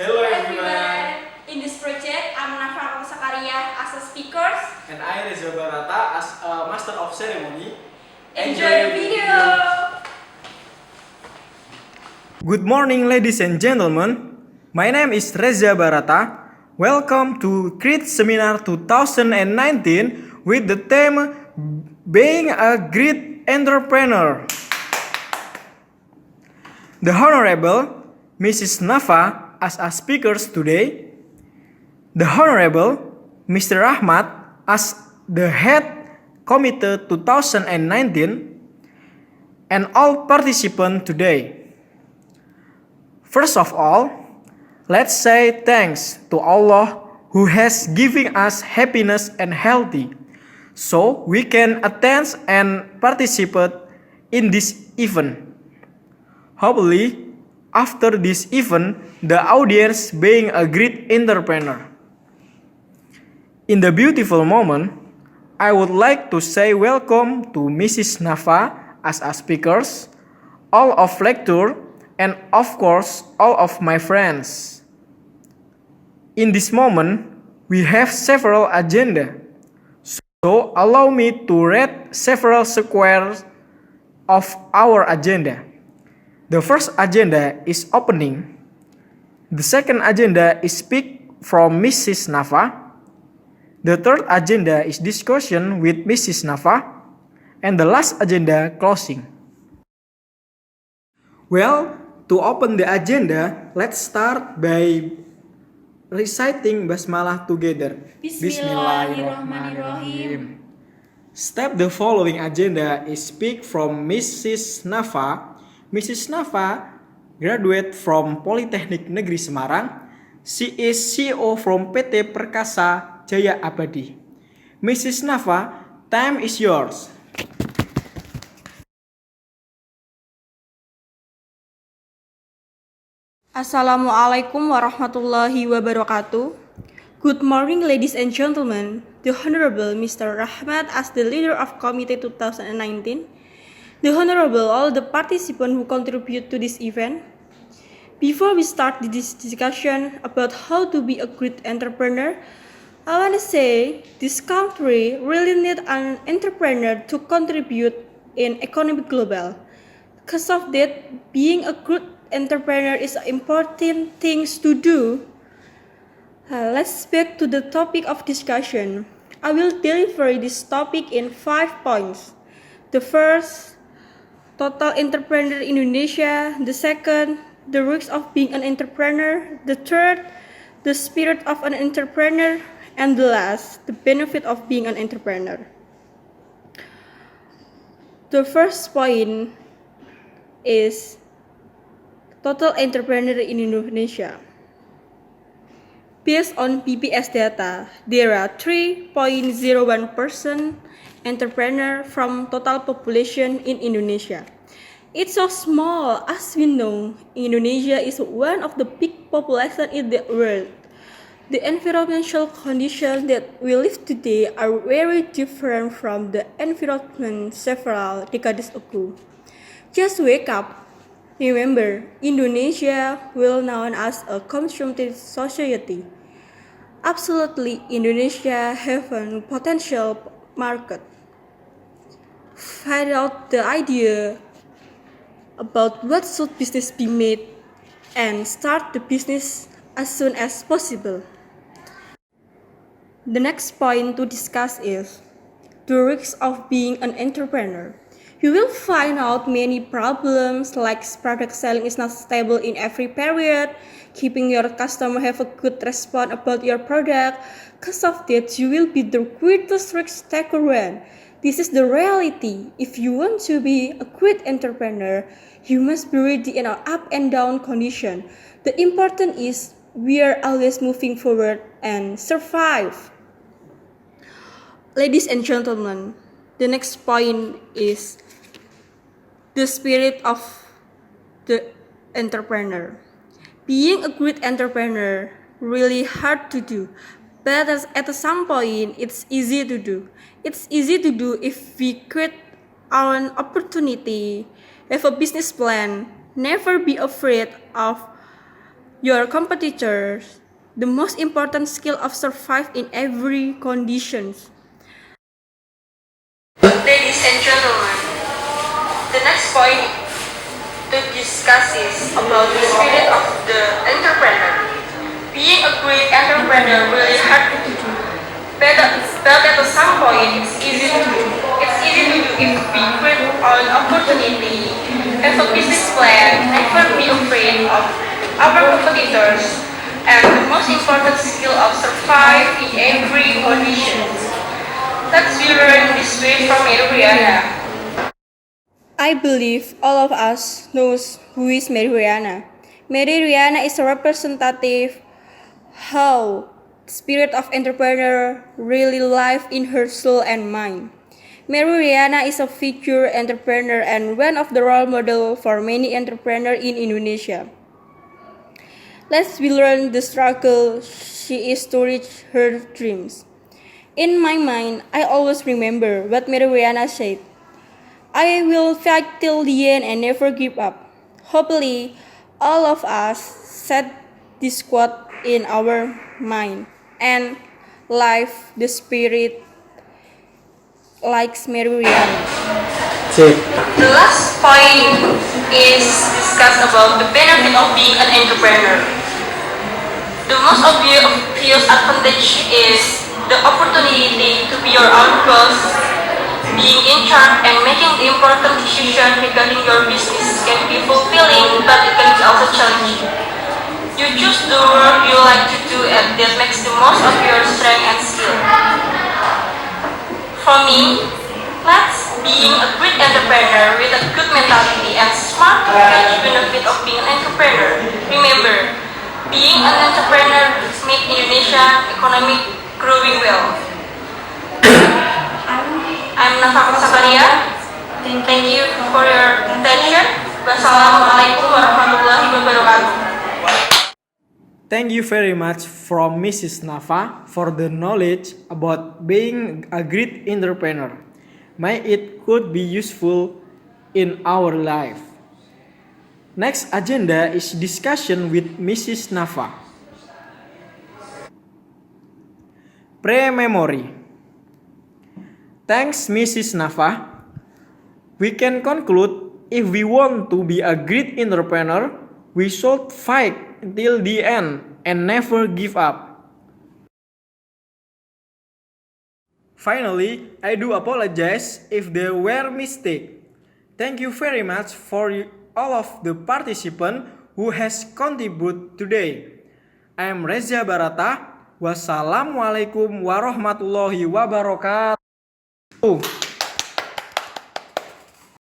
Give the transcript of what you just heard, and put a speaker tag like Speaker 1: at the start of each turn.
Speaker 1: Hello everyone!
Speaker 2: In this project, I'm Nafakatus Sakariah as a speaker.
Speaker 1: And I, Reza Bharata, as a master of ceremony.
Speaker 2: Enjoy the video!
Speaker 3: Good morning, ladies and gentlemen. My name is Reza Bharata. Welcome to CREAT Seminar 2019 with the theme Being a Great Entrepreneur. The Honorable Mrs. Nafa as our speakers today. The Honorable Mr. Rahmat as the Head Committee 2019 and all participants today. First of all, let's say thanks to Allah who has given us happiness and healthy, so we can attend and participate in this event. Hopefully, after this event, the audience being a great entrepreneur. In the beautiful moment, I would like to say welcome to Mrs. Nafa as a speakers, all of lecture, and of course, all of my friends. In this moment, we have several agenda, so allow me to read several squares of our agenda. The first agenda is opening. The second agenda is speak from Mrs. Nafa. The third agenda is discussion with Mrs. Nafa. And the last agenda closing. Well, to open the agenda, let's start by reciting Basmalah together.
Speaker 2: Bismillahirrahmanirrahim.
Speaker 3: Step the following agenda is speak from Mrs. Nafa. Mrs. Nafa graduate from Politeknik Negeri Semarang. She is CEO from PT Perkasa Jaya Abadi. Mrs. Nafa, time is yours.
Speaker 2: Assalamualaikum warahmatullahi wabarakatuh. Good morning, ladies and gentlemen. The Honorable Mr. Rahmat as the leader of Committee 2019. The Honorable all the participants who contribute to this event. Before we start this discussion about how to be a great entrepreneur, I want to say this country really needs an entrepreneur to contribute in economic global. Because of that, being a good entrepreneur is an important thing to do. Let's back to the topic of discussion. I will deliver this topic in 5 points. The first, total entrepreneur in Indonesia. The second, the risks of being an entrepreneur. The third, the spirit of an entrepreneur. And the last, the benefit of being an entrepreneur. The first point is total entrepreneur in Indonesia. Based on BPS data, there are 3.01% entrepreneur from total population in Indonesia. It's so small. As we know, Indonesia is one of the big population in the world. The environmental conditions that we live today are very different from the environment several decades ago. Just wake up. Remember, Indonesia will known as a consumptive society. Absolutely, Indonesia have a potential market. Find out the idea about what should business be made and start the business as soon as possible. The next point to discuss is the risks of being an entrepreneur. You will find out many problems like product selling is not stable in every period, keeping your customer have a good response about your product. Because of that, you will be the greatest risk taker. This is the reality. If you want to be a great entrepreneur, you must be ready in an up and down condition. The important is we are always moving forward and survive. Ladies and gentlemen, the next point is the spirit of the entrepreneur. Being a great entrepreneur really hard to do, but at some point it's easy to do. It's easy to do if we create our opportunity, have a business plan, never be afraid of your competitors, the most important skill of survive in every conditions. Ladies and gentlemen, the next point to discuss is about the spirit of the entrepreneur. Being a great entrepreneur really hard to do, but at some point it's easy to do. It's easy to do if we great on opportunity, have a business plan, never be afraid of our competitors, and the most important skill of survive in every condition. Let's learn this way from Rihanna. I believe all of us knows who is Mary Rihanna. Mary Rihanna is a representative how the spirit of entrepreneur really live in her soul and mind. Mary Rihanna is a future entrepreneur and one of the role model for many entrepreneurs in Indonesia. Let's learn the struggle she is to reach her dreams. In my mind, I always remember what Mary Rihanna said. I will fight till the end and never give up. Hopefully, all of us set this quote in our mind and live the spirit like Mary Rihanna. The last point is discuss about the benefit of being an entrepreneur. The most obvious advantage is the opportunity to be your own boss. Being in charge and making the important decision regarding your business can be fulfilling, but it can be also challenging. You choose the work you like to do and that makes the most of your strength and skill. For me, being a great entrepreneur with a good mentality and smart to catch benefit of being an entrepreneur. Remember, being an entrepreneur makes Indonesia economic growing well. I'm Nafakatus Sakariah. Thank you for your attention. Wassalamualaikum warahmatullahi wabarakatuh.
Speaker 3: Thank you very much from Mrs. Nafa for the knowledge about being a great entrepreneur. May it could be useful in our life. Next agenda is discussion with Mrs. Nafa. Pre-memory. Thanks Mrs. Nafa. We can conclude if we want to be a great entrepreneur, we should fight until the end and never give up. Finally, I do apologize if there were mistakes. Thank you very much for all of the participants who has contributed today. I am Reza Bharata. Wassalamualaikum warahmatullahi wabarakatuh.